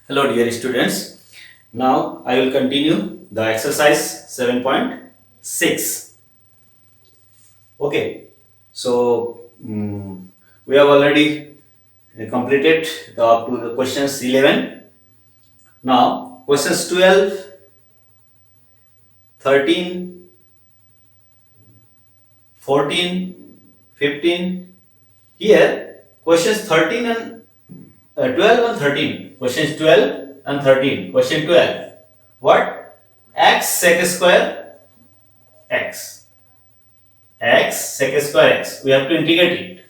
Hello dear students, now I will continue the exercise 7.6. Okay, so we have already completed up to the questions 11. Now questions 12, 13, 14, 15. Here questions 13 and 12 and 13. Questions 12 and 13. Question 12. What? X sec square x. X sec square x. We have to integrate it.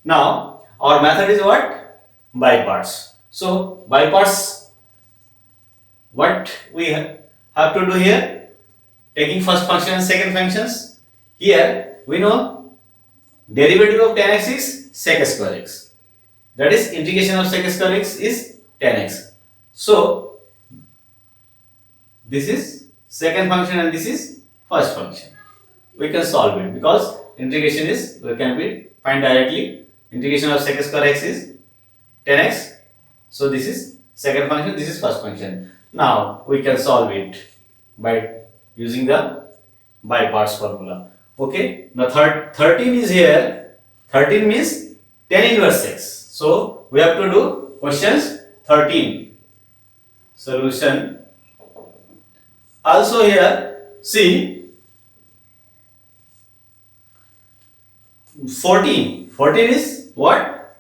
Now, our method is what? By parts. So, by parts, what we have to do here? Taking first function and second functions. Here, we know derivative of tan x is sec square x. That is, integration of sec square x is tan x. So, this is second function and this is first function. We can solve it because integration is, we can be find directly. Integration of sec square x is 10x. So this is second function, this is first function. Now we can solve it by using the by parts formula. Okay. Now 13 is here. 13 means tan inverse x. So we have to do questions 13. Solution. Also here, see 14. 14 is what?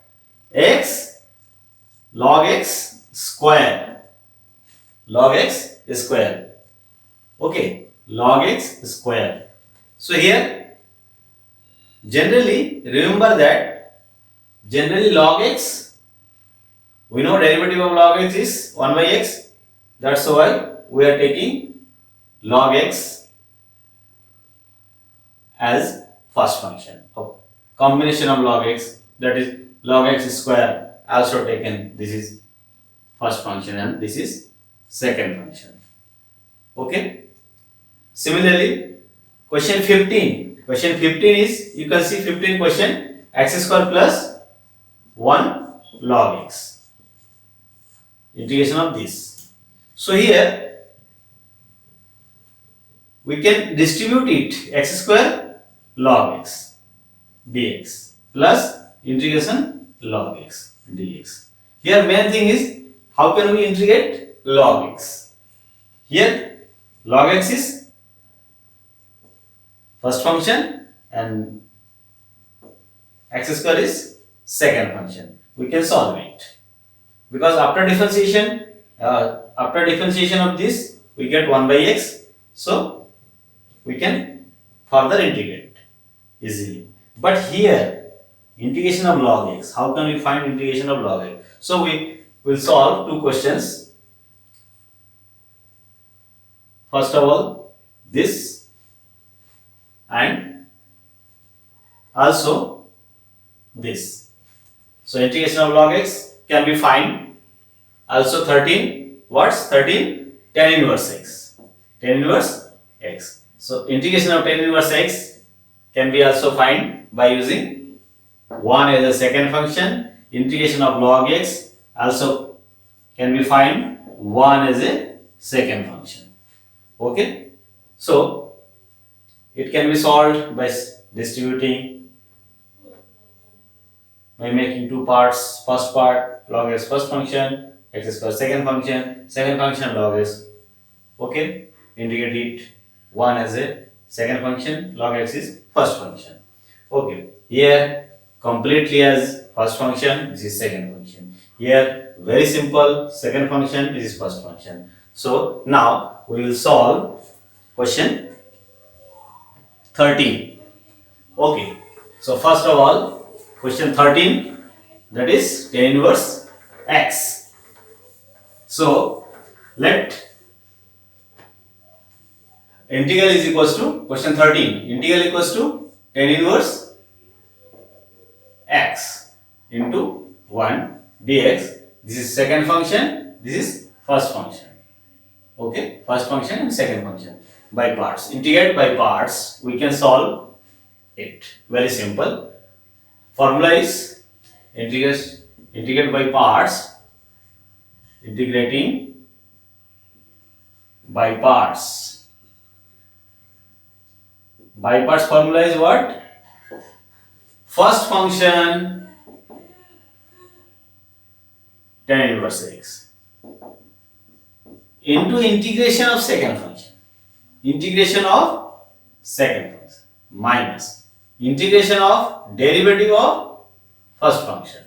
X log x square. Log x square. Okay. Log x square. So here, generally, remember that generally log x, we know derivative of log x is 1 by x. That's why we are taking log x as first function. Combination of log x, that is log x square, also taken. This is first function and this is second function. Okay. Similarly, question 15. Question 15 is, you can see 15 question, x square plus 1 log x. Integration of this. So here we can distribute it, x square log x dx plus integration log x dx. Here main thing is, how can we integrate log x? Here log x is first function and x square is second function. We can solve it because after differentiation of this we get 1 by x. So we can further integrate easily. But here, integration of log x. How can we find integration of log x? So we will solve two questions. First of all, this and also this. So integration of log x can be find. Also 13. What's 13? Tan inverse x. Tan inverse x. So integration of tan inverse x can be also find by using 1 as a second function. Integration of log x also can be find 1 as a second function. Okay. So it can be solved by distributing, by making two parts. First part log x first function, x square second function log x. Okay. Integrate it 1 as a second function, log x is first function. Okay, here completely as first function, this is second function. Here Very simple. Second function, this is first function. So now we will solve question 13. Okay. So first of all, question 13, that is tan inverse x. So let integral is equals to question 13. Integral equals to tan inverse x into 1 dx. This is second function. This is first function. Okay, first function and second function. By parts. Integrate by parts. We can solve it. Very simple. Formula is integrate by parts. Integrating by parts. By parts formula is what? First function tan inverse x into integration of second function. Integration of second function minus integration of derivative of first function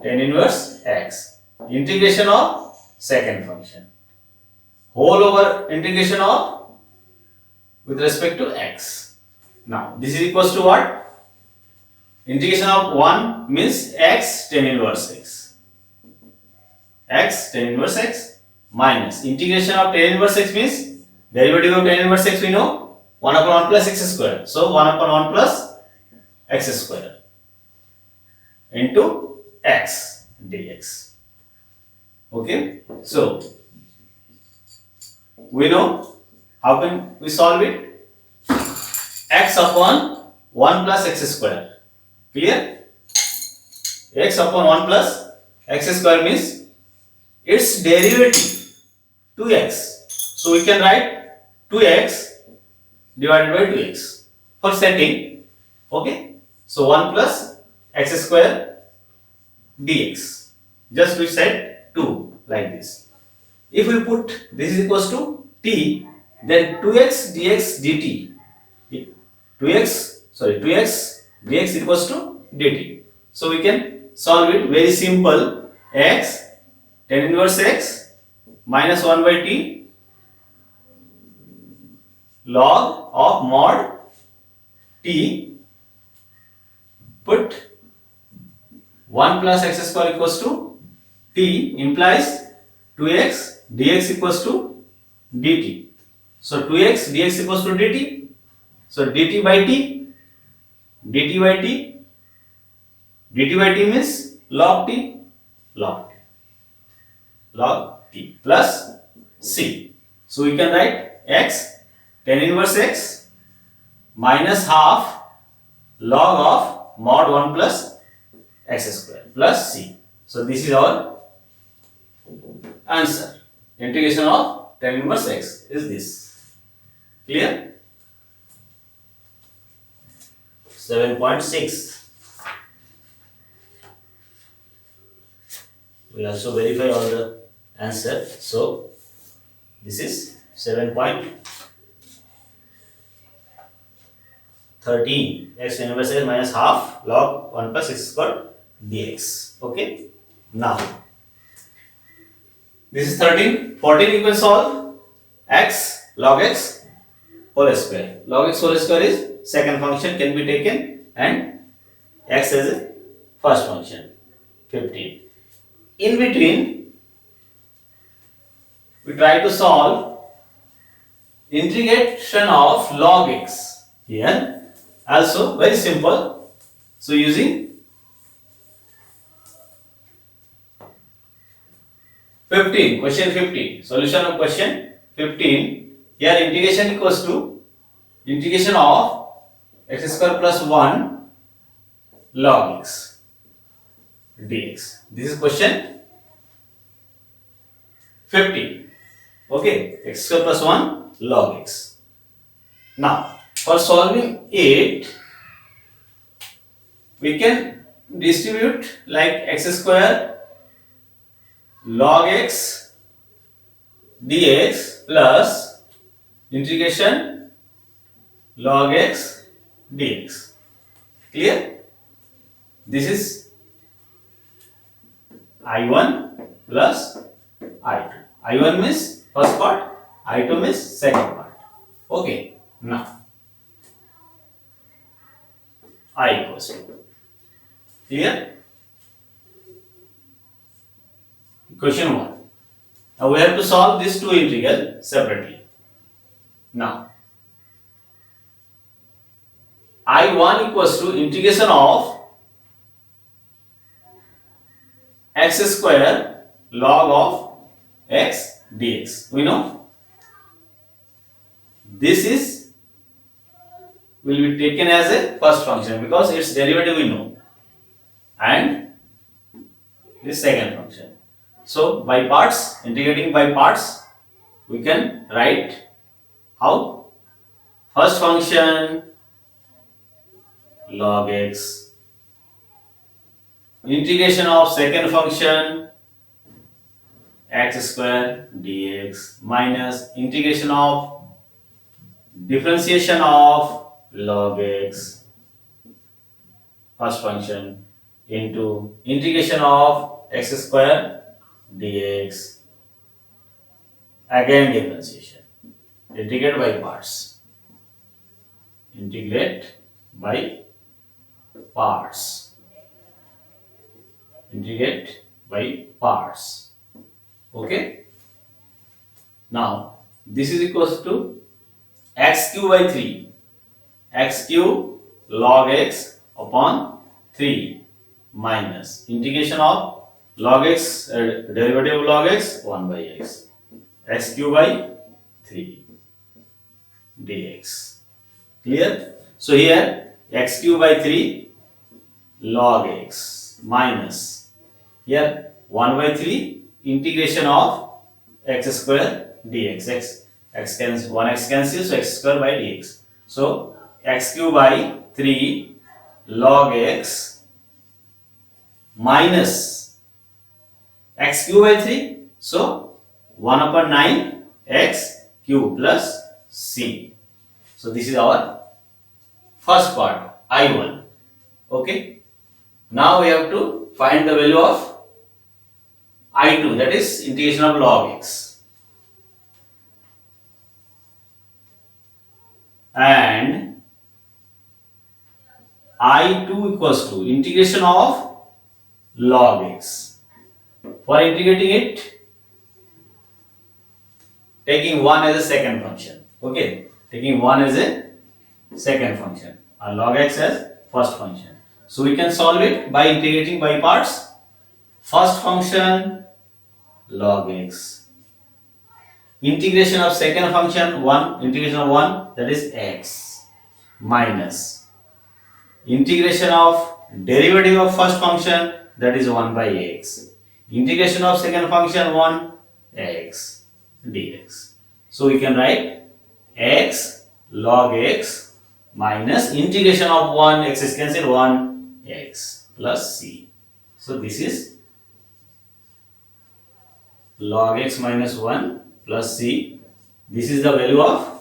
tan inverse x, integration of second function, whole over integration of with respect to x. Now this is equals to what? Integration of 1 means x tan inverse x. X tan inverse x minus integration of tan inverse x means derivative of tan inverse x we know 1 upon 1 plus x square. So 1 upon 1 plus x square into x dx. Okay. So we know how can we solve it? X upon 1 plus x square. Clear? X upon 1 plus x square means its derivative 2x. So we can write 2x divided by 2x for setting. Okay. So 1 plus x square dx. Just we said 2 like this. If we put this is equals to t, then 2x dx dt. 2x dx equals to dt. So we can solve it very simple. X tan inverse x minus 1 by t log of mod t, put 1 plus x square equals to t implies 2x dx equals to dt. So 2x dx equals to dt. So dt by t means log t plus c. So we can write x tan inverse x minus half log of mod 1 plus x square plus c. So this is our answer. Integration of tan inverse x is this. Clear? 7.6. We also verify all the answer. So this is 7.13. X inverse x minus half log 1 plus x squared dx. Okay. Now this is 13. 14 you can solve. X log x whole square. Log x whole square is second function, can be taken, and x as a first function. 15. In between we try to solve integration of log x. Here also very simple. So using 15, question 15, solution of question 15. Here integration equals to integration of x square plus 1 log x dx. This is question 15. Okay, x square plus 1 log x. Now for solving it, we can distribute like x square log x dx plus integration log x dx. Clear? This is I1 plus I2. I1 means first part, I2 means second part. Okay, now I equals to. Clear? Question 1. Now we have to solve these two integral separately. Now, I1 equals to integration of x square log of x dx. We know this is will be taken as a first function because its derivative we know, and this second function. So by parts, integrating by parts, we can write how first function log x, integration of second function x square dx minus integration of differentiation of log x first function into integration of x square dx, again differentiation. Integrate by parts. Integrate by parts. Integrate by parts. Okay. Now this is equals to x cube by 3. X cube log x upon 3 minus integration of log x, derivative of log x 1 by x. X cube by 3 dx. Clear? So here x cube by 3 log x minus here 1 by 3 integration of x square dx. X cancels, 1x cancels, so x square by dx. So x cube by 3 log x minus x cube by 3. So 1 upon 9 x cube plus c. So this is our first part, I1. Okay. Now we have to find the value of I2, that is integration of log x. And I2 equals to integration of log x. For integrating it, taking 1 as a second function. Okay. Taking 1 as a second function and log x as first function. So we can solve it by integrating by parts. First function log x. Integration of second function 1, integration of 1, that is x, minus integration of derivative of first function, that is 1 by x. Integration of second function 1 x dx. So we can write x log x minus integration of 1 x is cancelled 1 x plus c. So this is log x minus 1 plus c. This is the value of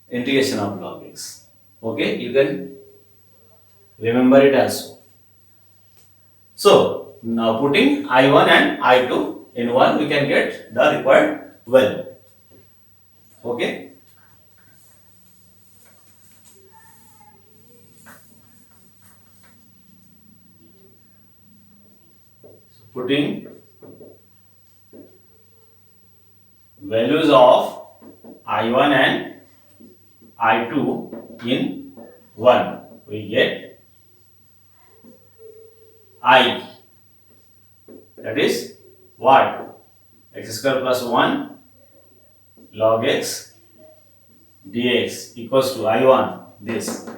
integration of log x. Okay, you can remember it also. So now putting I1 and I2 in 1, we can get the required value. Okay. So putting values of I1 and I2 in 1, we get I, that is what? X square plus 1 log x dx equals to I1, this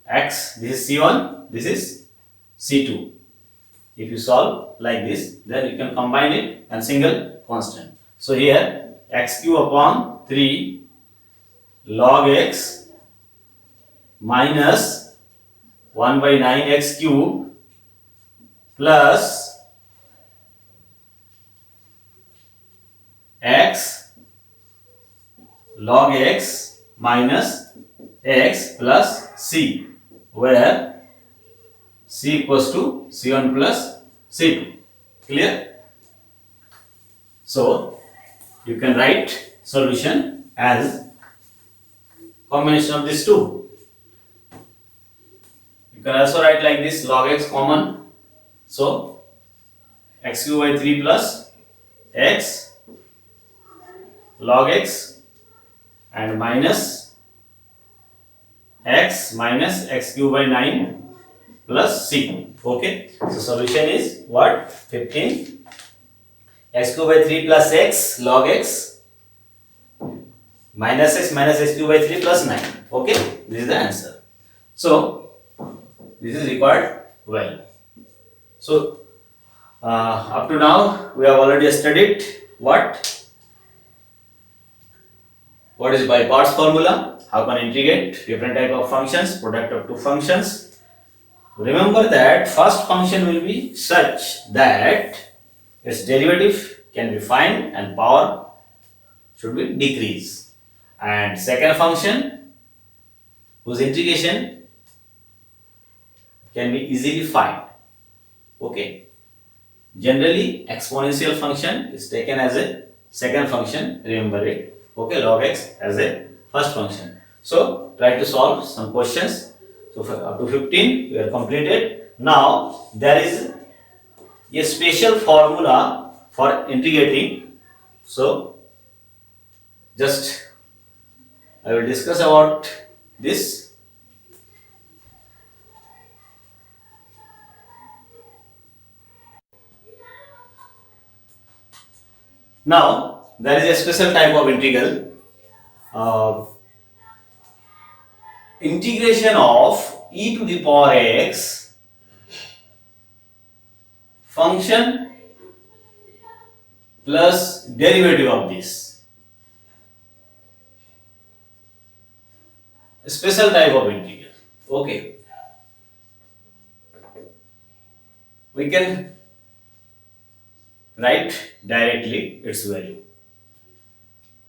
x, this is C1, this is C2. If you solve like this, then you can combine it and single constant. So here x cube upon 3 log x minus 1 by 9 x cube plus x log x minus x plus c, where c equals to c1 plus C2. Clear? So you can write solution as combination of these two. You can also write like this, log x common. So x cube by 3 plus x log x and minus x cube by 9 plus c. Okay. So solution is what? 15 x cube by 3 plus x log x minus x cube by 3 plus 9. Okay. This is the answer. So this is required well. So up to now we have already studied what is by parts formula, how can integrate different type of functions, product of two functions. Remember that first function will be such that its derivative can be find and power should be decrease, and second function whose integration can be easily find. Okay. Generally exponential function is taken as a second function, remember it. Okay, log x as a first function. So try to solve some questions. So up to 15 we are completed. Now there is a special formula for integrating. So just I will discuss about this. Now there is a special type of integral, integration of e to the power x function plus derivative of this. A special type of integral. Okay. We can write directly its value.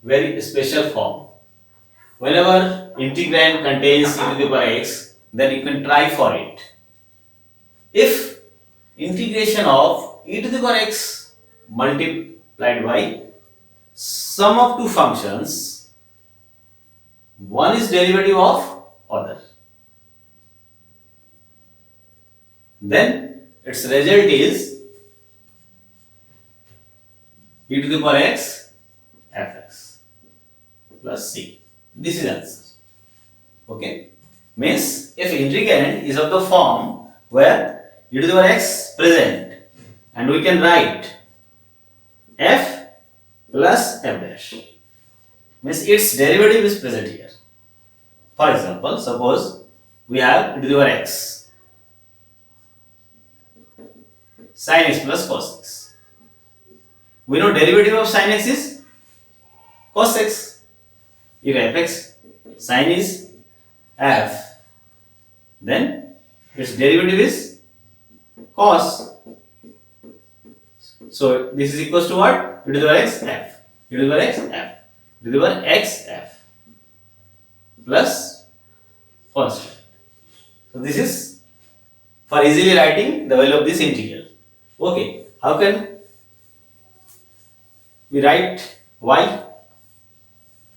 Very special form. Whenever integrand contains e to the power x, then you can try for it. If integration of e to the power x multiplied by sum of two functions, one is derivative of other, then its result is e to the power x fx plus c. This is answer. Okay. Means if integrand is of the form where e to the power x present, and we can write f plus f dash, means its derivative is present here. For example, suppose we have e to the power x sin x plus cos x. We know derivative of sin x is cos x. If fx sin is f, then its derivative is cos. So this is equals to what? E to the power x f. E to the power x f. E to the power x f plus constant. So this is for easily writing the value of this integral. Okay. How can we write y?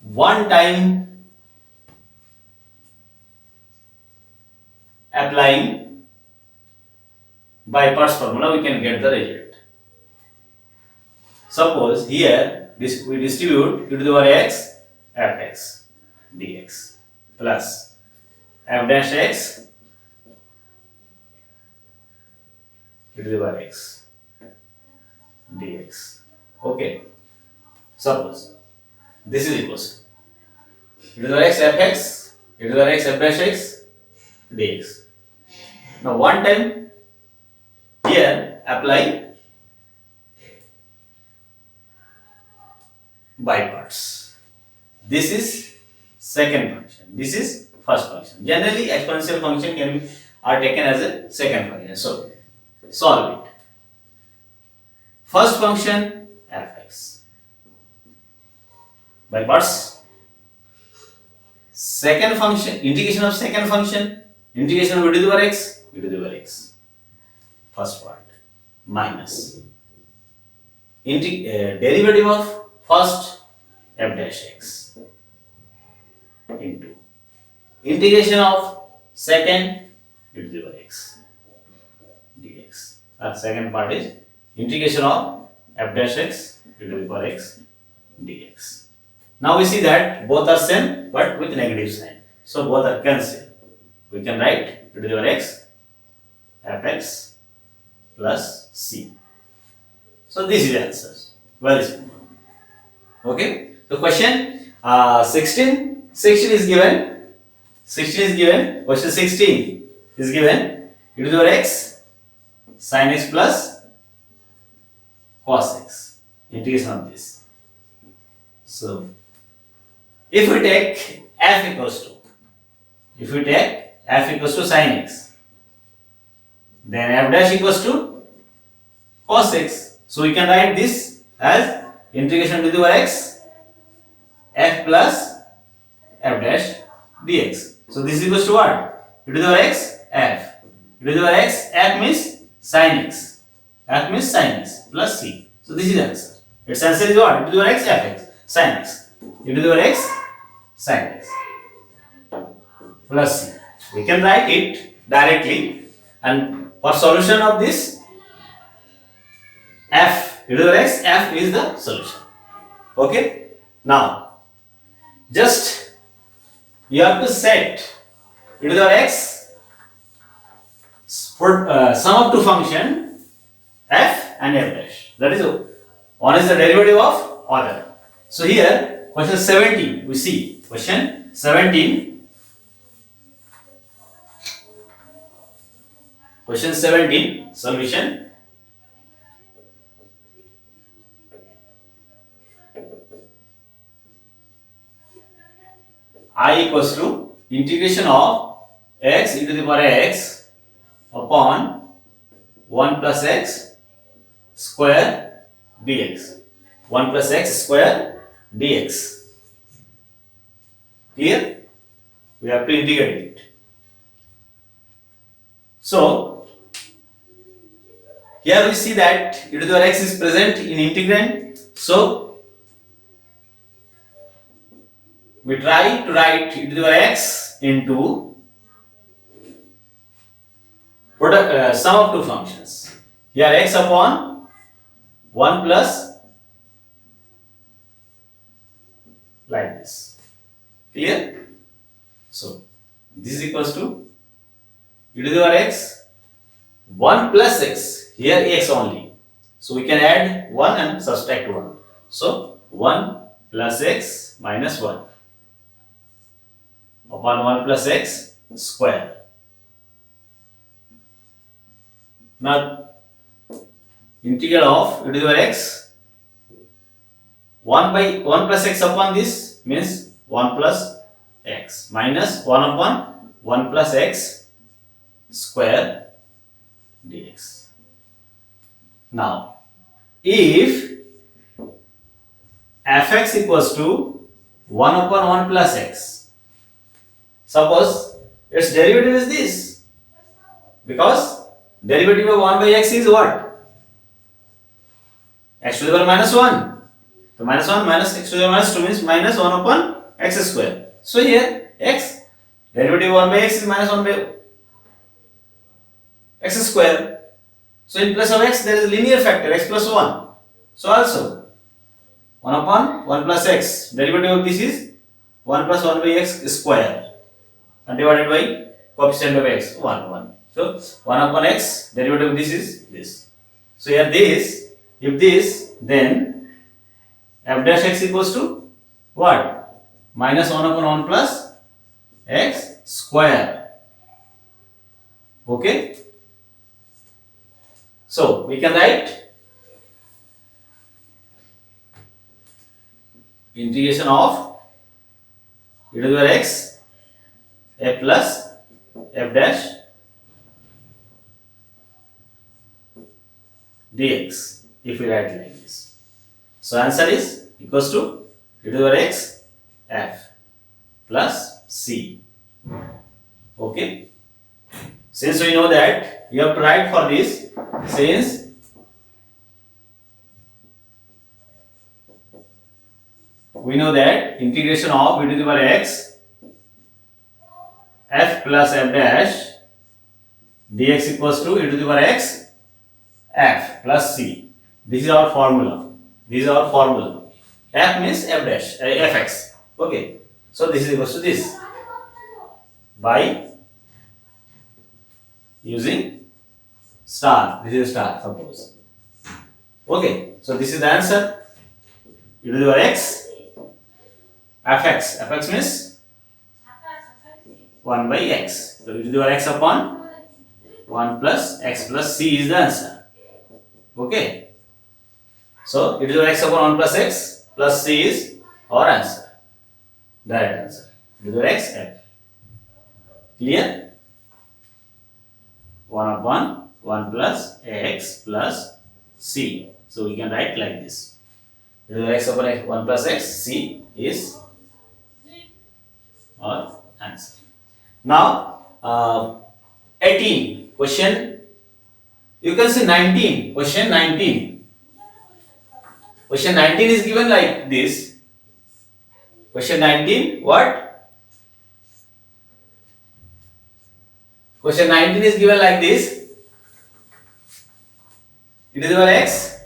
One time applying by parts formula we can get the result. Suppose here we distribute e to the power x fx dx plus f dash x e to the power x dx. Okay. Suppose this is equals to e to the power x fx e to the power x f dash x dx. Now one time here apply by parts. This is second function. This is first function. Generally exponential function are taken as a second function. So solve it. First function fx by parts. Second function, integration of second function, integration of e to the power x, e to the power x. First part. minus derivative of first f dash x into integration of second e to the power x dx. Our second part is integration of f dash x e to the power x dx. Now we see that both are same but with negative sign. So both are cancelled. We can write e to the power x fx plus c. So this is the answer. Very simple. Okay. So question 16 is given. 16 is given. Question 16 is given e to the power x sin x plus cos x. Integration of this. So if we take f equals to sin x, then f dash equals to cos x. So we can write this as integration to the power x f plus f dash dx. So this is equals to what? E to the power x f. E to the power x f means sin x. F means sin x plus c. So this is the answer. Its answer is what? E to the power x fx sin x. E to the power x sin x plus c. We can write it directly, and for solution of this f e to the power x f is the solution. Okay. Now just you have to set e to the power x for sum of two function f and f dash. That is, one is the derivative of other. So here question 17 we see. Question 17. Question 17 solution. I equals to integration of x e to the power x upon 1 plus x square dx. 1 plus x square dx. Clear? We have to integrate it. So here we see that e to the power x is present in integrand. So we try to write e to the power x into sum of two functions. Here x upon 1 plus, like this. Clear? So this is equals to e to the power x 1 plus x. Here x only. So we can add 1 and subtract 1. So 1 plus x minus 1 upon 1 plus x square. Now integral of e to the power x 1 by 1 plus x upon this means 1 plus x minus 1 upon 1 plus x square dx. Now if fx equals to 1 upon 1 plus x, suppose its derivative is this, because derivative of 1 by x is what? X to the power minus 1. So minus 1 minus x to the power minus 2 means minus 1 upon x square. So here x, derivative of 1 by x is minus 1 by x square. So in place of x there is a linear factor x plus 1. So also 1 upon 1 plus x, derivative of this is 1 plus 1 by x square and divided by coefficient of x 1 1. So 1 upon x, derivative of this is this. So here this, if this, then f dash x equals to what? Minus 1 upon 1 plus x square. Okay. So we can write integration of e to the power x f plus f dash dx if we write like this. So answer is equals to e to the power x f plus c. Okay. Since we know that you have to write for this, since we know that integration of e to the power x f plus f dash dx equals to e to the power x f plus c. This is our formula. This is our formula. F means f dash, fx. Okay. So this is equals to this by using star. This is star, suppose. Okay. So this is the answer. E to the power x fx. Fx means 1 by x. So e to the power x upon 1 plus x plus c is the answer. Okay. So e to the power x upon 1 plus x plus c is our answer. Direct answer. E to the power x f. Clear? 1 upon 1 plus x plus c. So we can write like this. E to the power x upon x, 1 plus x, c is our answer. Now 18 question, you can see 19, question 19. Question 19 is given like this. Question 19, what? Question 19 is given like this. E to the power x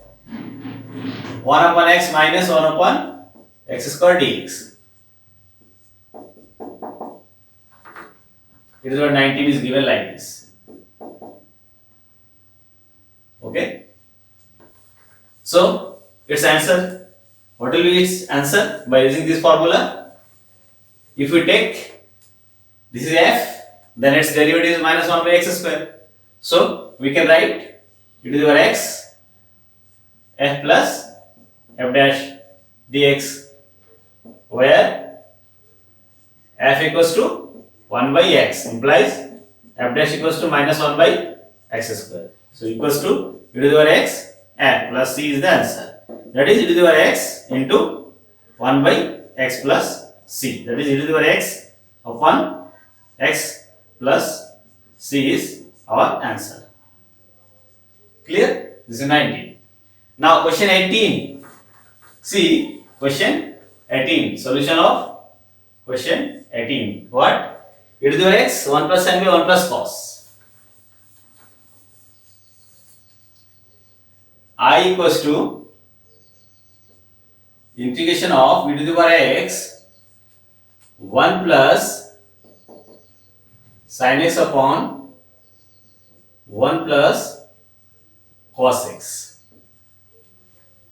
1 upon x minus 1 upon x square dx. E to the power 19 is given like this. Okay. So its answer, what will be its answer by using this formula? If we take this is f, then its derivative is minus 1 by x square. So we can write e to the power x f plus f dash dx, where f equals to 1 by x implies f dash equals to minus 1 by x square. So equals to e to the power x f plus c is the answer. That is e to the power x into 1 by x plus c. That is e to the power x upon x plus c is our answer. Clear? This is 19. Now question 18. See question 18. Solution of question 18. What? E to the power x 1 plus sin by 1 plus cos. I equals to integration of e to the power x 1 plus sin x upon 1 plus cos x.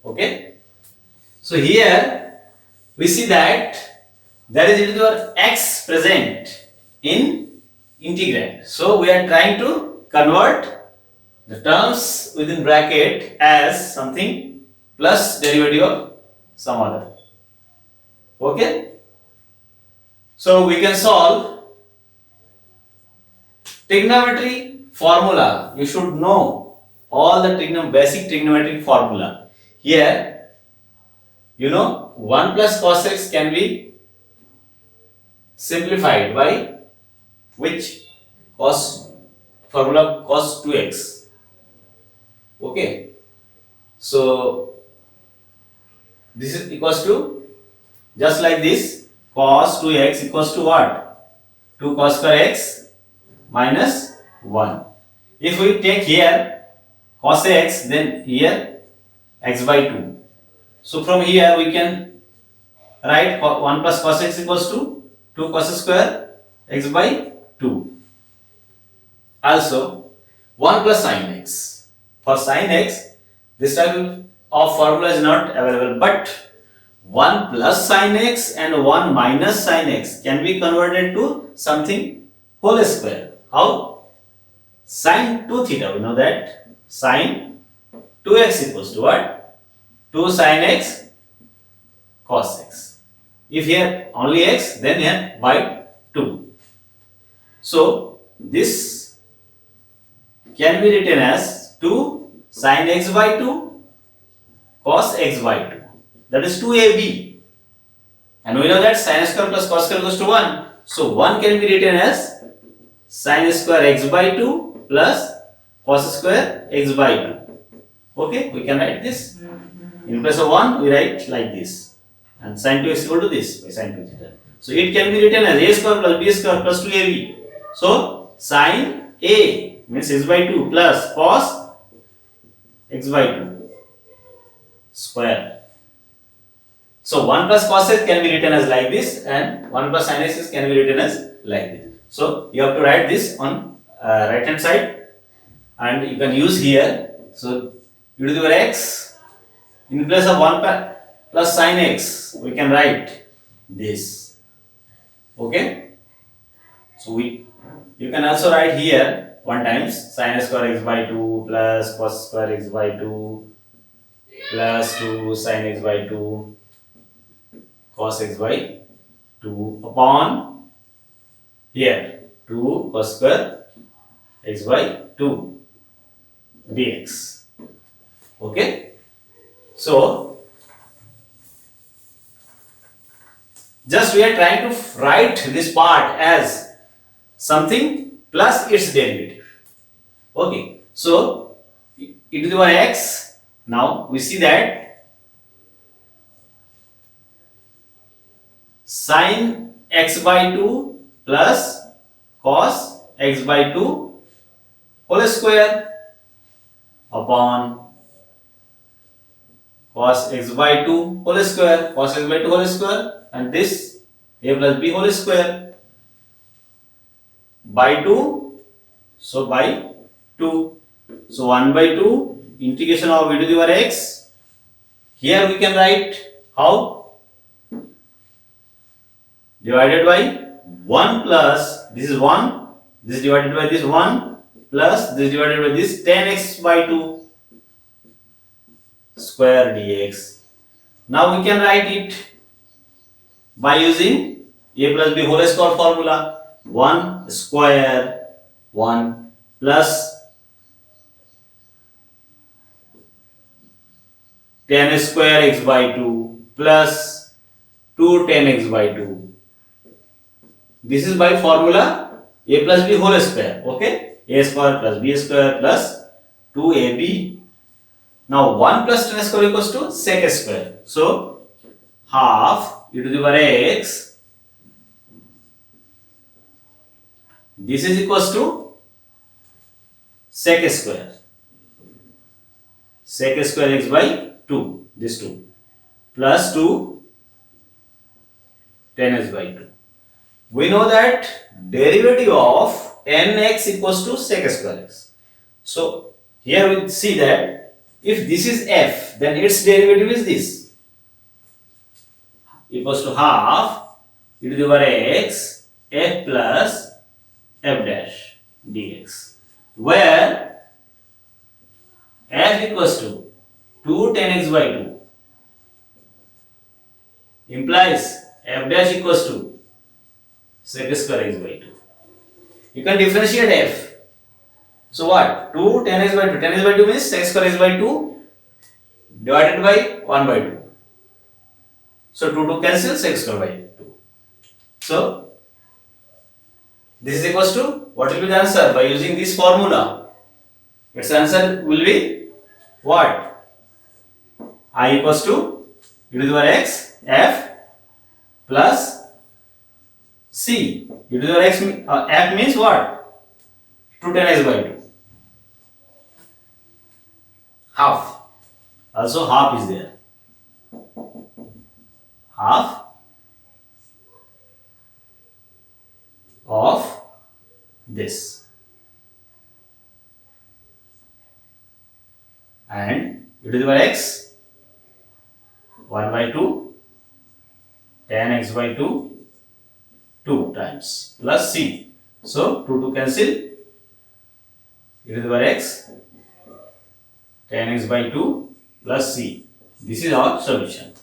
Okay. So here we see that there is e to the power x present in integrand. So we are trying to convert the terms within bracket as something plus derivative of some other. Okay. So we can solve trigonometry formula. You should know all the basic trigonometric formula. Here, you know, 1 plus cos x can be simplified by which? Cos formula cos 2x. Okay. So this is equals to, just like this, cos 2x equals to what? 2 cos square x minus 1. If we take here cos x, then here x by 2. So from here we can write 1 plus cos x equals to 2 cos square x by 2. Also 1 plus sin x. For sin x, this type of formula is not available, but 1 plus sin x and 1 minus sin x can be converted to something whole square. How? Sin 2 theta, we know that sin 2x equals to what? 2 sin x cos x. If here only x, then here by 2. So this can be written as 2 sin x by 2 cos x by 2. That is 2ab. And we know that sin square plus cos square equals to 1. So 1 can be written as sin square x by 2 plus cos square x by 2. Okay, we can write this. In place of 1, we write like this. and sin 2x equal to this by sin 2 theta. So it can be written as a square plus b square plus 2ab. So sin a means x by 2 plus cos x by 2 square. So 1 plus cos x can be written as like this, and 1 plus sin x can be written as like this. So you have to write this on right hand side, and you can use here. So e to the power x, in place of 1 plus sin x, we can write this. Okay. So you can also write here 1 times sin square x by 2 plus cos square x by 2 plus 2 sin x by 2 cos x by 2 upon here 2 cos square x by 2 dx. Okay. So just we are trying to write this part as something plus its derivative. Okay. So e to the power x, now we see that sin x by 2 plus cos x by 2 whole square upon cos x by 2 whole square, cos x by 2 whole square, and this a plus b whole square by 2, so by 2. So 1 by 2 integration of e to the power x. Here we can write how? Divided by 1 plus this is 1, this divided by this 1 plus this divided by this 10x by 2 square dx. Now we can write it by using a plus b whole square formula. 1 square 1 plus 10 square x by 2 plus 2 10x by 2. This is by formula a plus b whole square. Okay, a square plus b square plus 2ab. Now 1 plus 10 square equals to sec square. So half e to the power x, this is equals to sec square. Sec square x by 2, this 2 plus 2 10x by 2. We know that derivative of nx equals to sec square x. So here we see that if this is f, then its derivative is this, equals to half e to the power x f plus f dash dx, where f equals to 2 10x by 2 implies f dash equals to sec square x by 2. You can differentiate f. So what? 2 10x by 2. 10x by 2 means sec square x by 2 divided by 1 by 2. So 2 cancel, sec square by 2. So this is equals to, what will be the answer? By using this formula, its answer will be what? I equals to e to the power x f plus c. E to the power x f means what? 2 10x by 2. Half. Also half is there. Half of this, and e to the power x 1 by 2 tan x by 2 2 times plus c. So 2 cancel, e to the power x tan x by 2 plus c. This is our solution.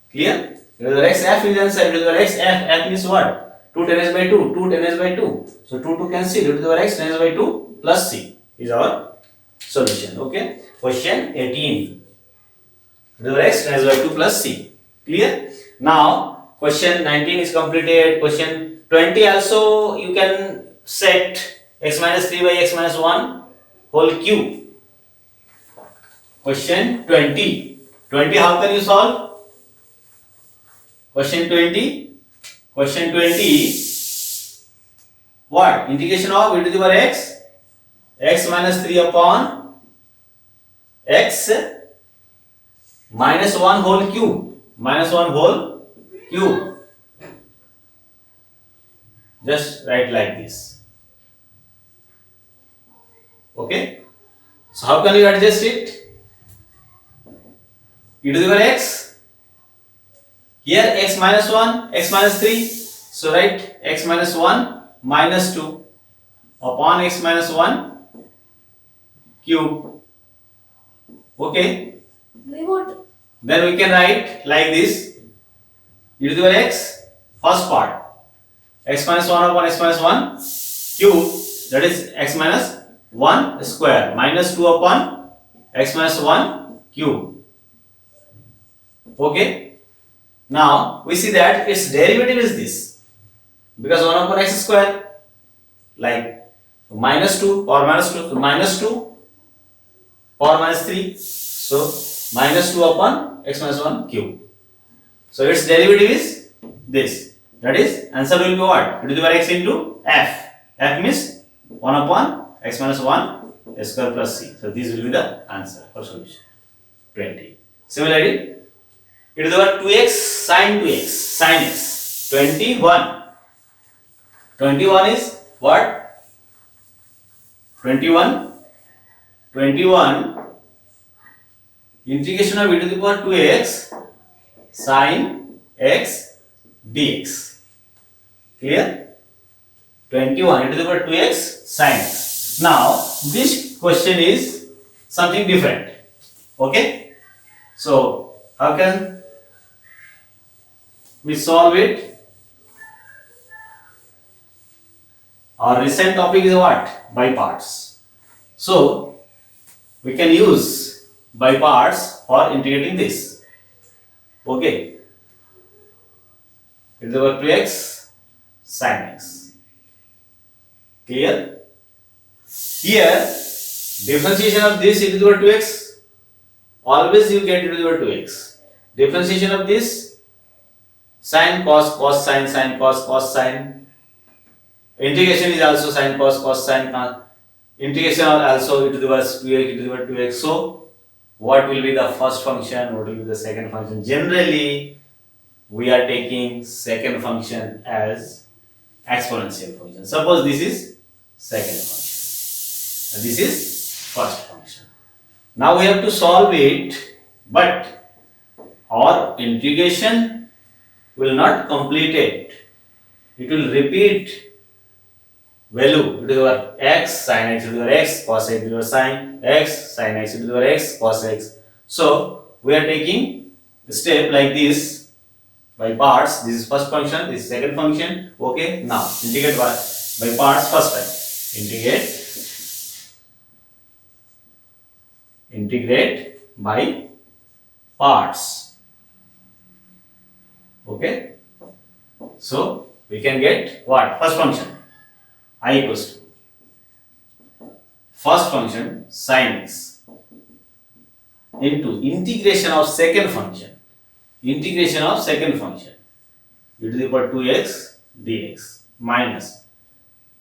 Clear? E to the power x f is answer. E to the power x f means what? 2 10s by 2, 2 10s by 2. So 2 cancel, e to the power x 10s by 2 plus c is our solution. Okay. Question 18. E to the power x 10s by 2 plus c. Clear? Now question 19 is completed. Question 20 also you can set x minus 3 by x minus 1 whole cube. Question 20. 20 how can you solve? Question 20. Question 20. What? Integration of e to the power x minus 3 upon x minus 1 whole cube. Minus 1 whole cube. Just write like this. Okay. So how can you adjust it? E to the power x. Here x minus 1, x minus 3. So write x minus 1 minus 2 upon x minus 1 cube. Okay. Then we can write like this. E to the power x, first part, x minus 1 upon x minus 1 cube, that is x minus 1 square, minus 2 upon x minus 1 cube. Okay. Now we see that its derivative is this, because 1 upon x square, like minus 2 power minus 2, so minus 2 power minus 3, so minus 2 upon x minus 1 cube. So its derivative is this, that is answer will be what? E to the power x into f. F means 1 upon x minus 1 square plus c. So this will be the answer for solution 20. Similarly, e to the power 2x sin 2x sin x 21. 21 is what? 21 integration of e to the power 2x sin x dx. Clear? 21 e to the power 2x sin x. Now this question is something different. Okay. So how can we solve it? Our recent topic is what? By parts. So we can use by parts for integrating this. Okay. E to the power 2x sin x. Clear? Here, differentiation of this e to the power 2x, always you get e to the power 2x. Differentiation of this, sin cos cos sin sin cos cos sin. Integration is also sin cos cos sin cos. Integration are also e to the power 2x e to the power 2x. So what will be the first function? What will be the second function? Generally, we are taking second function as exponential function. Suppose this is second function, this is first function. Now we have to solve it, but our integration will not complete it. It will repeat value e to the power x sin x e to the power x cos x e to the power sin x sin x e to the power x cos x. So we are taking the step like this by parts. This is first function, this is second function. Okay. Now integrate by parts first time. Integrate by parts. Okay. So we can get what? First function I equals to first function sin x into integration of second function e to the power 2x dx minus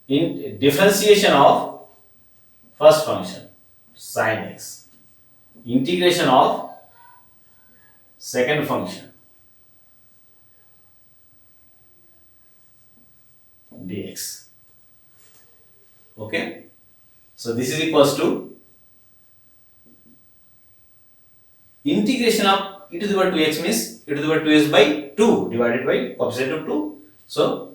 in differentiation of first function sin x integration of second function dx. Okay. So this is equals to integration of e to the power 2x means e to the power 2x by 2 divided by coefficient of 2. So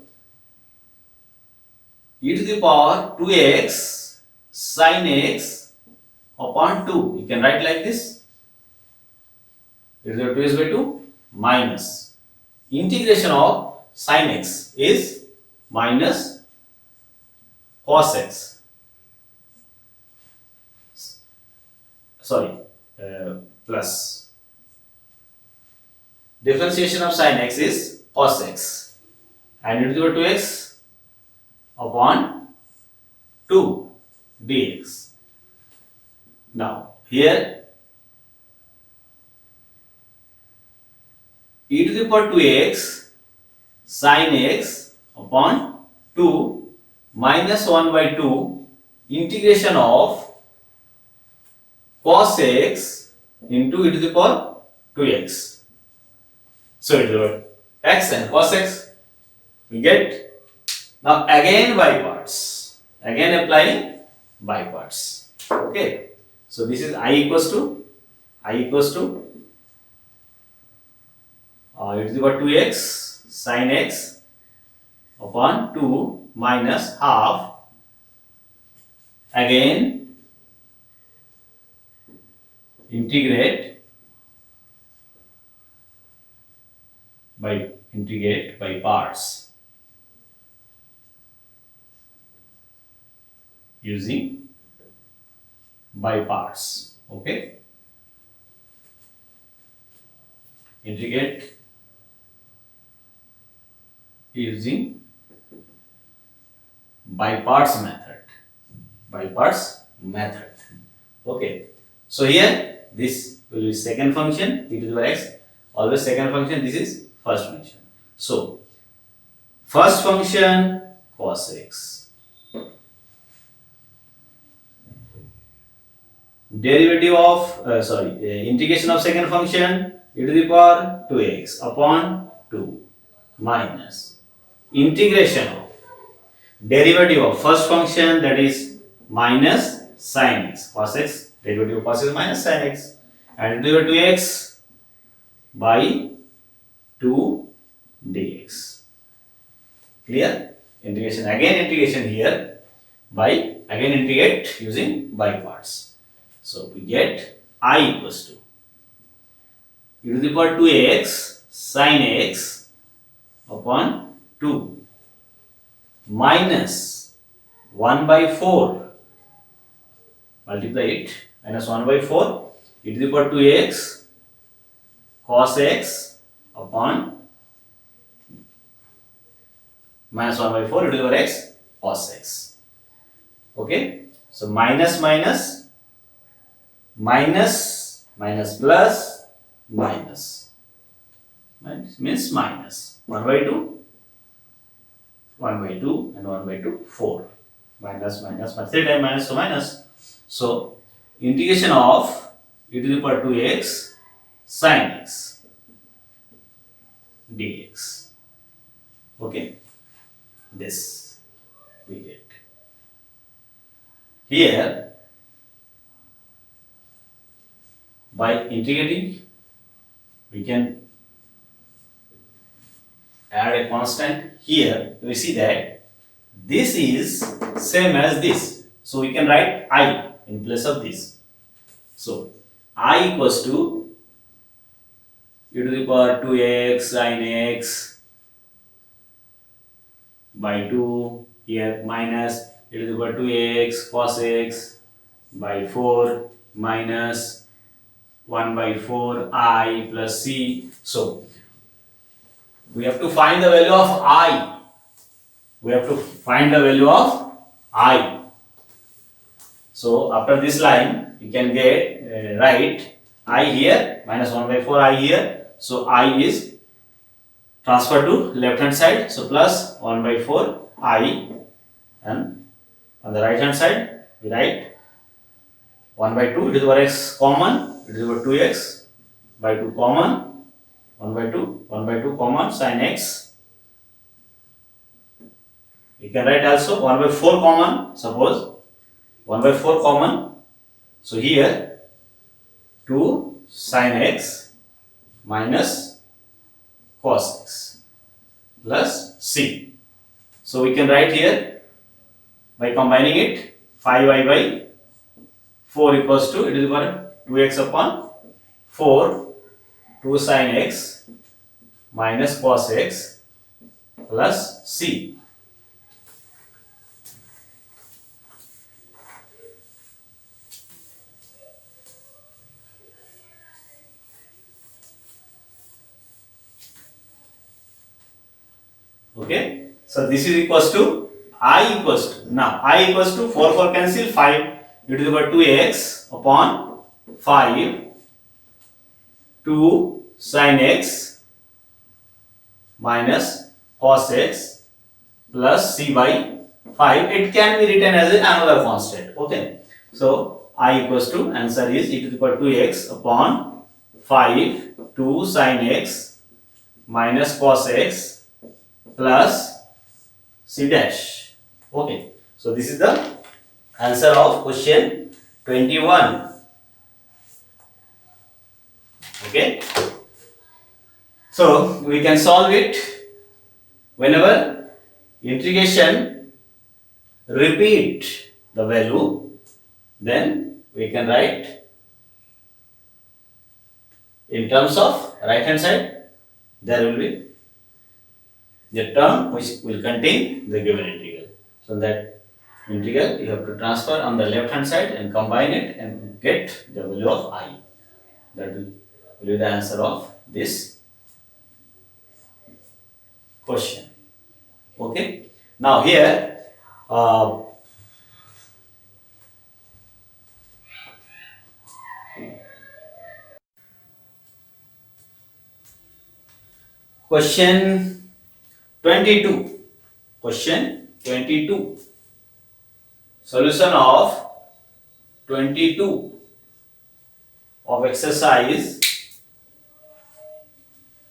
e to the power 2x sin x upon 2. You can write like this. E to the power 2x by 2 minus integration of sin x is minus cos x. Plus differentiation of sin x is cos x and e to the power 2x upon 2 dx. Now here e to the power 2x sin x upon 2 minus 1 by 2 integration of cos x into e to the power 2x. So it is x and cos x. We get now again by parts. Again applying by parts. Okay. So this is I equals to e to the power 2x sin x upon 2 minus half again integrate by parts using by parts. Okay, integrate using by parts method. Okay, so here this will be second function e to the power x, always second function, this is first function. So first function cos x, derivative of integration of second function e to the power 2x upon 2 minus integration of derivative of first function, that is minus sin x, cos x, derivative of cos x minus sin x, and derivative 2x by 2 dx. Clear? Integration here by again integrate using by parts. So we get I equals to e to the power 2x sin x upon 2 minus 1 by 4, multiply it, minus 1 by 4 e to the power 2x cos x upon minus 1 by 4 e to the power x cos x. Okay, so minus plus minus means minus 1 by 2 and 1 by 2 4, minus 3 times minus to minus. So integration of e to the power 2x sin x dx. Okay, this we get. Here by integrating we can add a constant. Here we see that this is same as this, so we can write I in place of this. So I equals to e to the power 2x sin x by 2, here minus e to the power 2x cos x by 4 minus 1 by 4 I plus c. So we have to find the value of I. So after this line you can get write I here minus 1 by 4 I here. So I is transferred to left hand side. So plus 1 by 4 I, and on the right hand side we write 1 by 2 e to the power x common, e to the power 2x by 2 common, 1 by 2 common sin x. You can write also 1 by 4 common, suppose 1 by 4 common. So here 2 sin x minus cos x plus c. So we can write here by combining it 5y by 4 equals to e to the power 2x upon 4, 2 sin x minus cos x plus c. Okay, so this is equals to I equals to, now I equals to 4 cancel, 5 e to the power 2x upon 5, 2 sin x minus cos x plus c by 5. It can be written as another constant. Okay. So I equals to, answer is e to the power 2x upon 5 2 sin x minus cos x plus c dash. Okay. So this is the answer of question 21. Okay. So we can solve it whenever integration repeat the value, then we can write in terms of right hand side, there will be the term which will contain the given integral. So that integral you have to transfer on the left hand side and combine it and get the value of I. That will be the answer of this question. Okay. Now here question 22. Question 22. Solution of 22 of exercise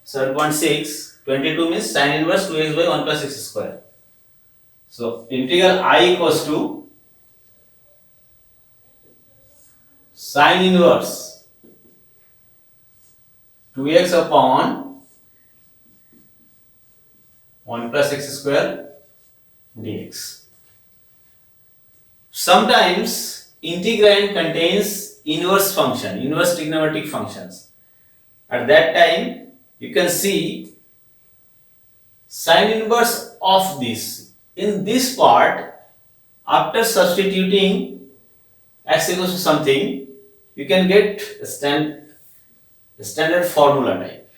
7.6. 22 means sin inverse 2x by 1 plus x square. So integral I equals to sin inverse 2x upon 1 plus x square dx. Sometimes integrand contains inverse function, inverse trigonometric functions. At that time, you can see sin inverse of this. In this part, after substituting x equals to something, you can get a standard formula type.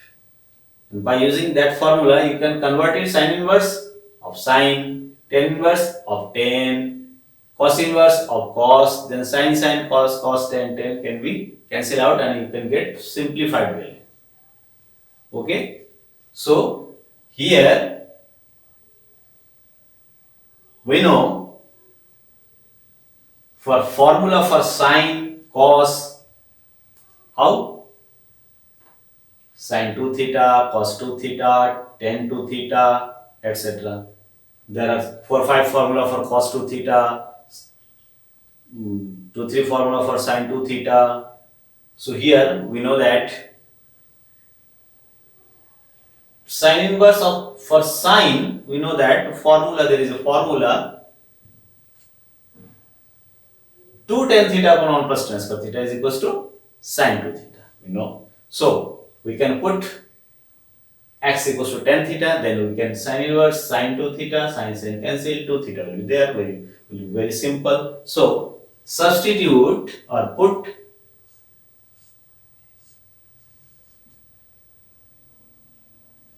And by using that formula, you can convert it sin inverse of sin, tan inverse of tan, cos inverse of cos, then sin, cos, tan can be cancelled out and you can get simplified value. Okay. So here we know for formula for sin, cos, how? Sin 2 theta, cos 2 theta, tan 2 theta, etc. There are 4-5 formula for cos 2 theta, 2-3 formula for sin 2 theta. So here we know that sin inverse of, for sin, we know that formula, there is a formula 2 tan theta upon 1 plus tan square theta is equals to sin 2 theta. We know. So we can put x equals to tan theta, then we can sin inverse sin 2 theta, sin cancel, 2 theta will be there, will be very simple. So substitute or put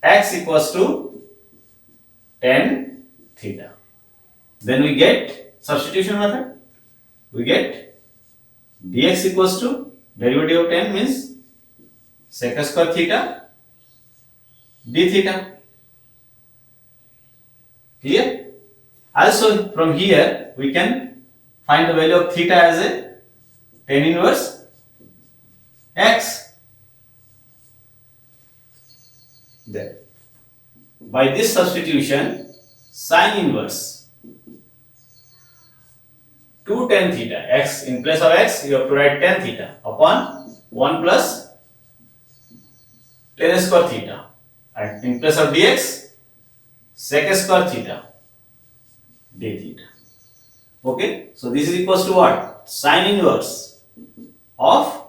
x equals to tan theta. Then we get substitution method. We get dx equals to derivative of tan means sec square theta d theta. Clear? Also from here we can find the value of theta as a tan inverse x. There. By this substitution, sin inverse 2 tan theta, x in place of x you have to write tan theta upon 1 plus tan square theta, and in place of dx sec square theta d theta. Okay, so this is equals to what? Sin inverse of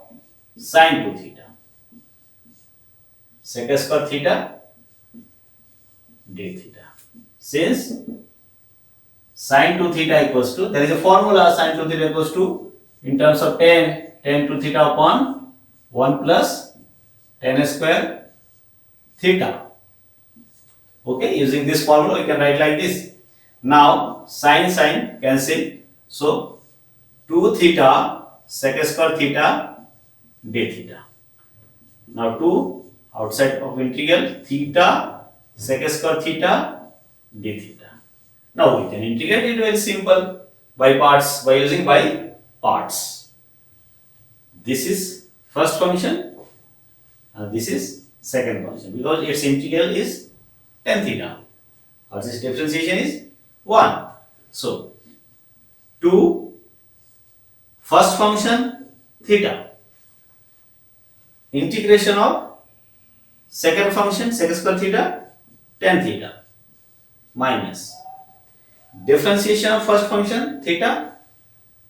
sin 2 theta sec square theta d theta. Since sin 2 theta equals to, there is a formula sin 2 theta equals to, in terms of tan 2 theta upon 1 plus tan square theta. Okay, using this formula we can write like this. Now sin cancel, so 2 theta sec square theta d theta. Now 2 outside of integral, theta sec square theta d theta. Now we can integrate it very simple by parts, by using by parts. This is first function and this is second function because its integral is tan theta. Or this differentiation is 1. So 2 first function theta integration of second function sec square theta tan theta minus differentiation of first function theta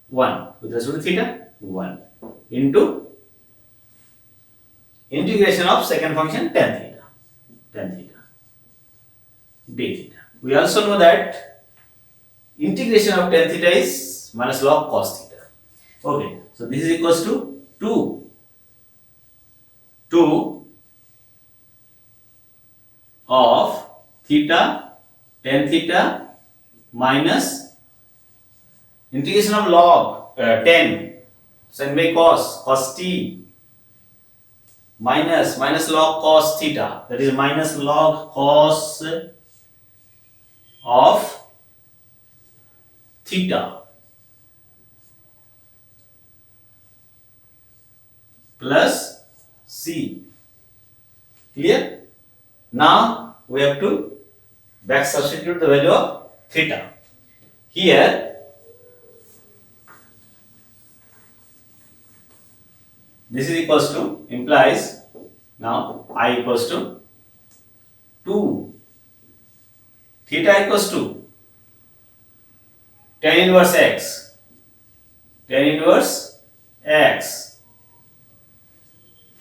1 with respect to theta 1 into integration of second function tan theta d theta. We also know that integration of tan theta is minus log cos theta. Okay, so this is equals to 2 of theta tan theta minus integration of log tan sin by cos t minus log cos theta, that is minus log cos of theta plus c. Clear? Now we have to back substitute the value of theta. Here this is equals to, implies now I equals to 2 theta equals to tan inverse x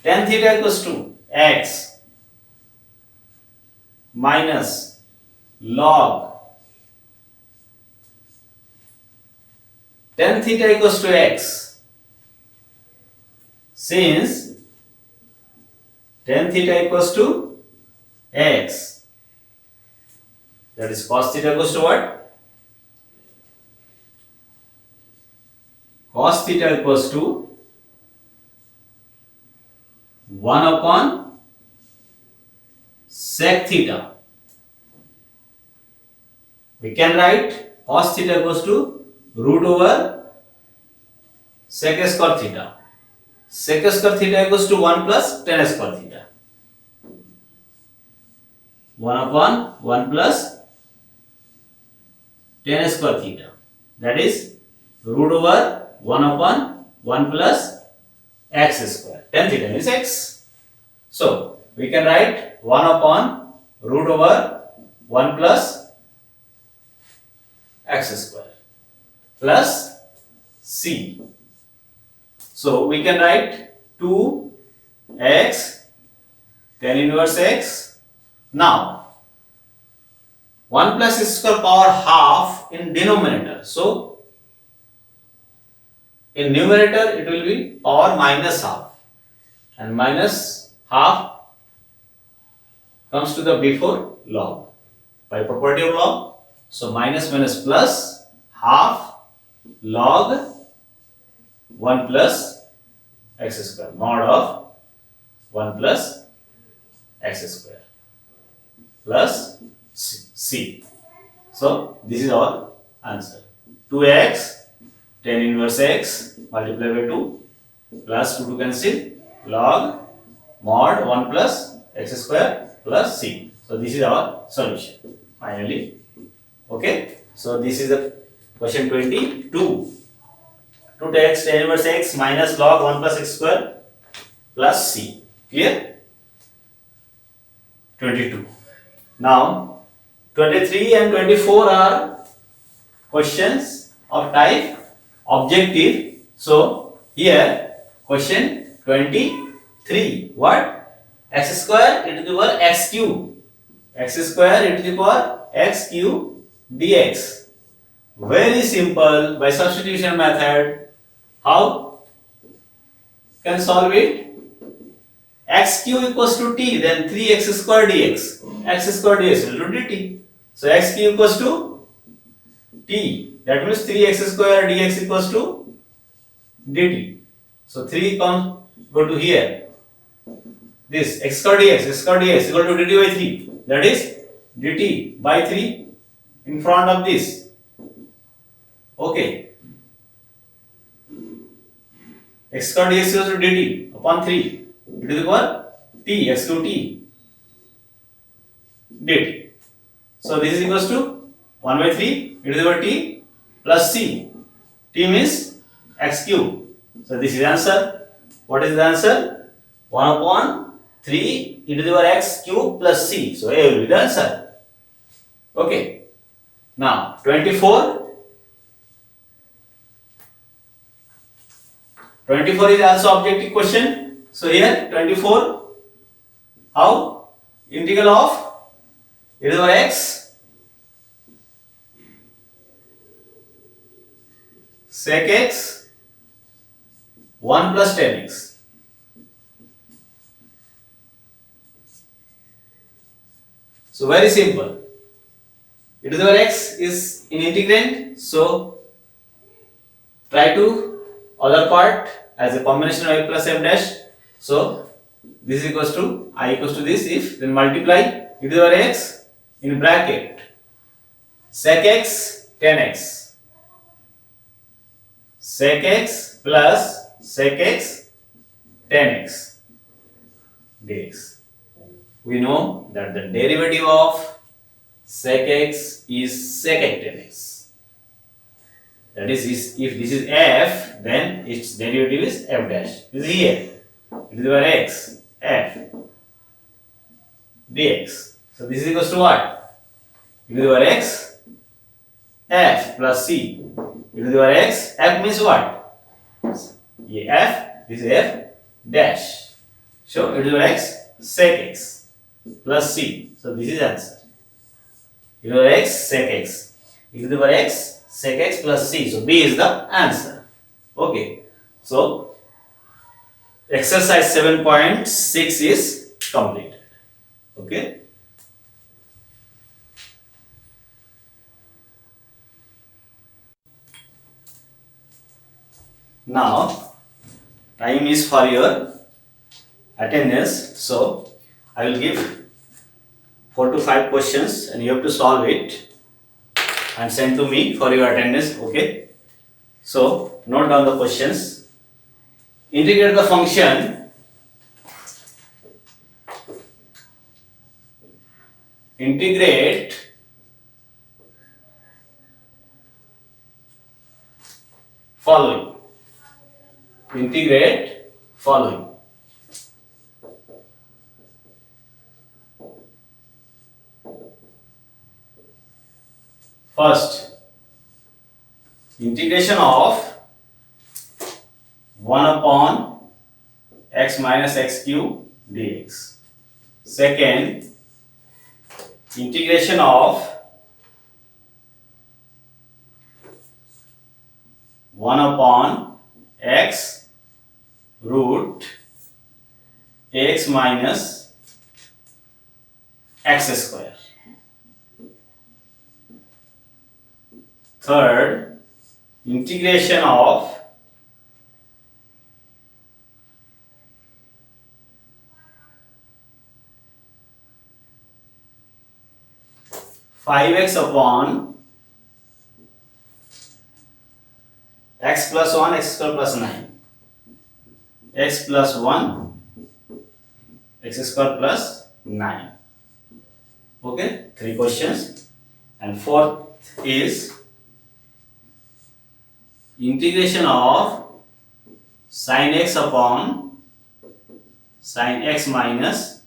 tan theta equals to x minus log tan theta equals to x. Since tan theta equals to x, that is cos theta equals to what? Cos theta equals to 1 upon sec theta. We can write cos theta equals to root over sec square theta. Sec square theta equals to 1 plus tan square theta. 1 upon 1 plus tan square theta. That is root over 1 upon 1 plus x square. Tan theta is x. So we can write 1 upon root over 1 plus x square plus c. So we can write 2x tan inverse x. Now 1 plus x square power half in denominator. So in numerator it will be power minus half, and minus half comes to the before log by property of log. So minus plus half log 1 plus x square, mod of 1 plus x square plus c. So this is our answer. 2x tan inverse x multiplied by 2 plus 2 to cancel log mod 1 plus x square plus c. So this is our solution finally. Okay, so this is the question 22. 2x tan inverse x minus log 1 plus x square plus c. Clear? 22. Now 23 and 24 are questions of type objective. So here question 23, what? X square e to the power x cube, x square e to the power x cube dx. Very simple, by substitution method. How can solve it? X cube equals to t, then 3x square dx. X square dx will to dt. So x cube equals to t. That means 3x square dx equals to dt. So 3 comes go to here. This x square dx equal to dt by 3. that is dt by 3 in front of this. Okay, x square dx equals to dt upon 3 e to the power t x to t dt. So this is equals to 1 by 3 e to the power t plus c. T means x cube. So this is answer. What is the answer? 1 upon 3 e to the power x cube plus c. So A will be the answer. Okay. Now 24. 24 is also objective question. So here 24. How? Integral of e to the power x sec x 1 plus 10x. So very simple. E to the power x is in integrand, so try to other part as a combination of a plus f dash. So this is equals to I equals to this, if then multiply e to the power x in bracket sec x 10x sec x plus sec x 10x dx. We know that the derivative of sec x is sec x 10x. That is, if this is f, then its derivative is f dash. This is here. E to the power x f dx. So this is equals to what? E to the power x f plus c. E to the power x, f means what? F, this is f dash. So e to the power x sec x plus c. So this is answer. E to the power x sec x. E to the power x sec x plus c. So B is the answer. Okay. So exercise 7.6 is completed. Okay. Now time is for your attendance. So I will give 4 to 5 questions and you have to solve it and send to me for your attendance. Okay. So note down the questions. Integrate the function integrate following. Integrate following. First, integration of 1 upon x minus x cube dx. Second, integration of 1 upon x root x minus x square. Third, integration of 5x upon x plus 1 x square plus 9. X plus 1 x square plus 9. Okay, 3 questions. And fourth is integration of sin x upon sin x minus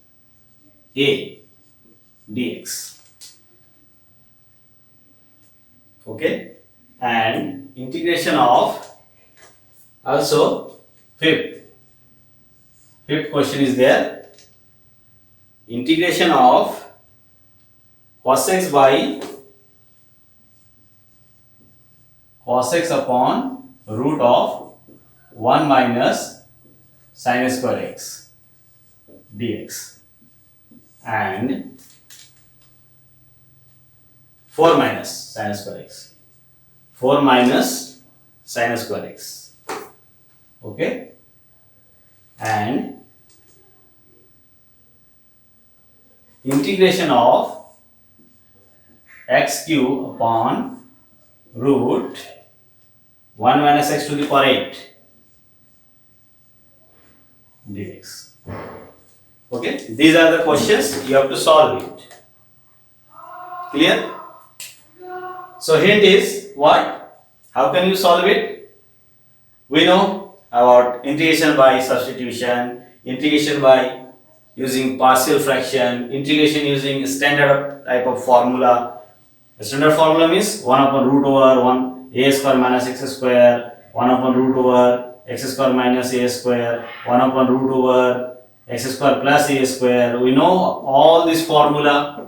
a dx. Okay, and integration of also fifth question is there. Integration of cos x by cos x upon root of 1 minus sin square x dx, and 4 minus sin square x. 4 minus sin square x. Okay, and integration of x cube upon root 1 minus x to the power 8 dx. Okay, these are the questions you have to solve it. Clear? So hint is what? How can you solve it? We know about integration by substitution, integration by using partial fraction, integration using standard type of formula. The standard formula means 1 upon root over 1 a square minus x square, 1 upon root over x square minus a square, 1 upon root over x square plus a square. We know all this formula.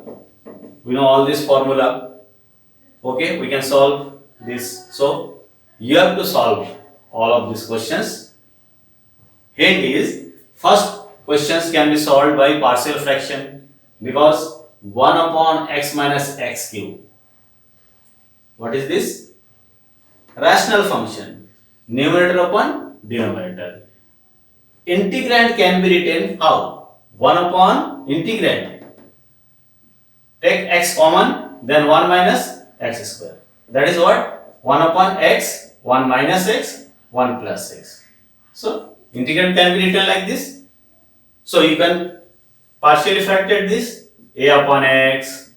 Okay, we can solve this. So you have to solve all of these questions. Hint is, first questions can be solved by partial fraction because 1 upon x minus x cube. What is this? Rational function. Numerator upon denominator. Integrand can be written how? 1 upon integrand. Take x common, then 1 minus x square. That is what? 1 upon x, 1 minus x, 1 plus x. So, integrand can be written like this. So, you can partially fractate this. A upon x,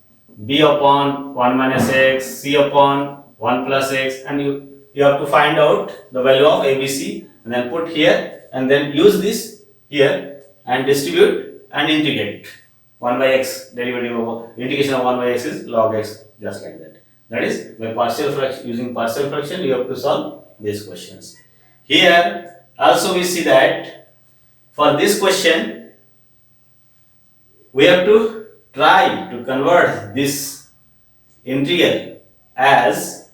b upon 1 minus x, c upon 1 plus x, and you have to find out the value of ABC and then put here and then use this here and distribute and integrate. 1 by x derivative of integration of 1 by x is log x, just like that. That is, by partial fraction, using partial fraction, you have to solve these questions. Here also we see that for this question we have to try to convert this integral as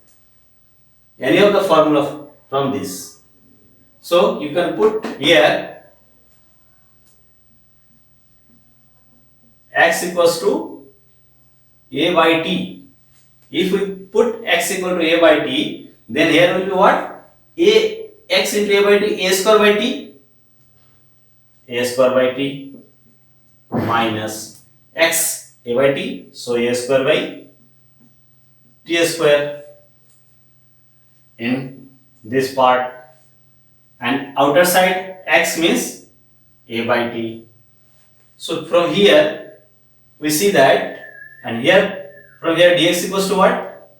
any of the formula from this. So you can put here x equals to a by t. If we put x equal to a by t, then here will be what? A x into a by t, a square by t, a square by t minus x a by t, so a square by t square in this part, and outer side x means a by t. So from here we see that, and here from here dx equals to what?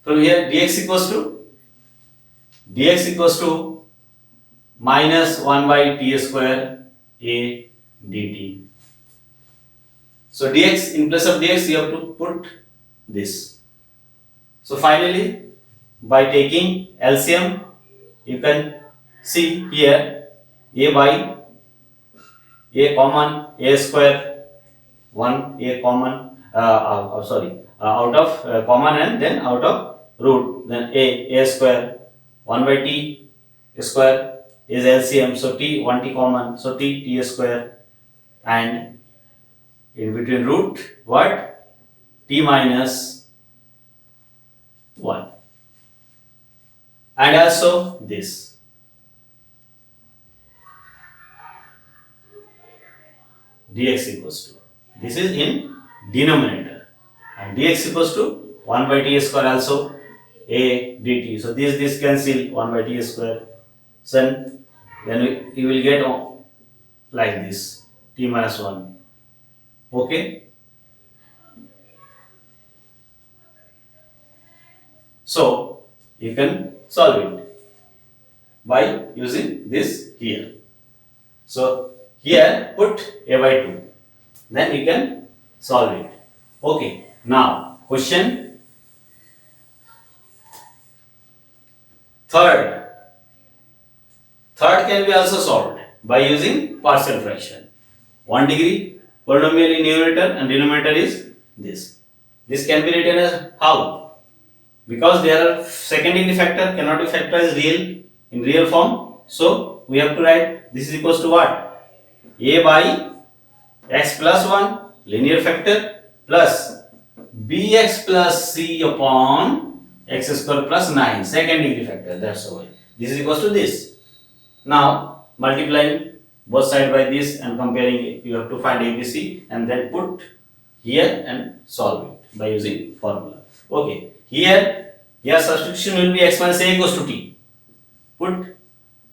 From here dx equals to minus 1 by t square a dt. So dx, in place of dx you have to put this. So finally, by taking LCM, you can see here a by a common, a square, 1 a common, out of common and then out of root, then a square, 1 by t square is LCM, so t, 1 t common, so t square, and in between root what? T minus 1, and also this. Dx equals to, this is in denominator, and dx equals to 1 by t square also a dt. So this cancel 1 by t square. So then you will get like this, t minus 1. Okay. So you can solve it by using this here. So here put a by 2, then you can solve it. Okay, now question third can be also solved by using partial fraction. 1 degree polynomial in numerator and denominator is this. This can be written as how? Because there are second degree factor cannot be factorized in real form. So we have to write this is equals to what? A by x plus 1 linear factor plus bx plus c upon x square plus 9 second degree factor. That's why this is equals to this. Now multiplying both side by this and comparing it. You have to find ABC and then put here and solve it by using formula. Okay, here substitution will be x minus a equals to t. Put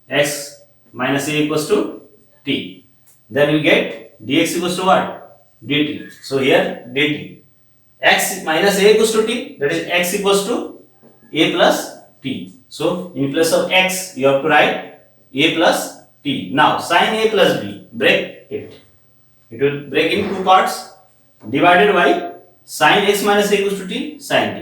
x minus a equals to t. Then you get dx equals to what? Dt. So here dt. X minus a equals to t, that is x equals to a plus t. So in place of x you have to write a plus t. Now sin a plus b, break it. It will break in two parts, divided by sin x minus a equals to t, sin t.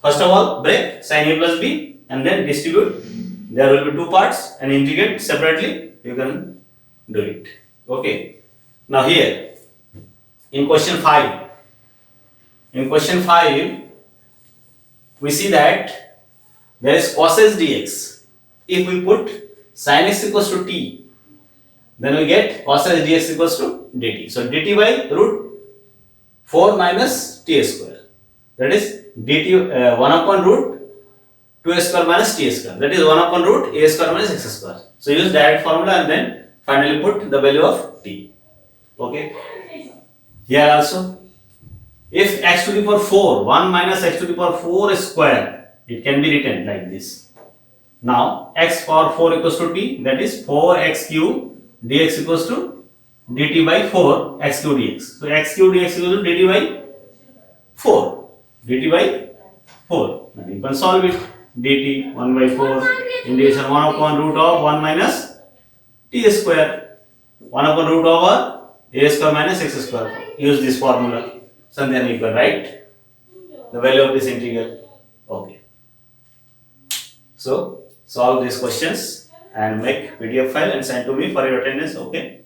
First of all, break sin a plus b and then distribute. There will be two parts and integrate separately. You can do it. Okay. Now here, in question 5, we see that there is cos x dx. If we put sin x equals to t, then we get cos x dx equals to dt. So dt by root 4 minus t square. That is dt 1 upon root 2a square minus t square. That is 1 upon root a square minus x square. So use direct formula and then finally put the value of t. Okay. Here also, if x to the power 4, 1 minus x to the power 4 square, it can be written like this. Now x power 4 equals to t, that is 4x cube dx equals to dt by 4 x cube dx. So x cube dx equals to dt by 4. dt by 4. Now you can solve it. dt 1 by 4 integration 1 upon root of 1 minus t square. 1 upon root over a square minus x square. Use this formula. So then you can write the value of this integral. Okay. So solve these questions and make PDF file and send to me for your attendance. Okay.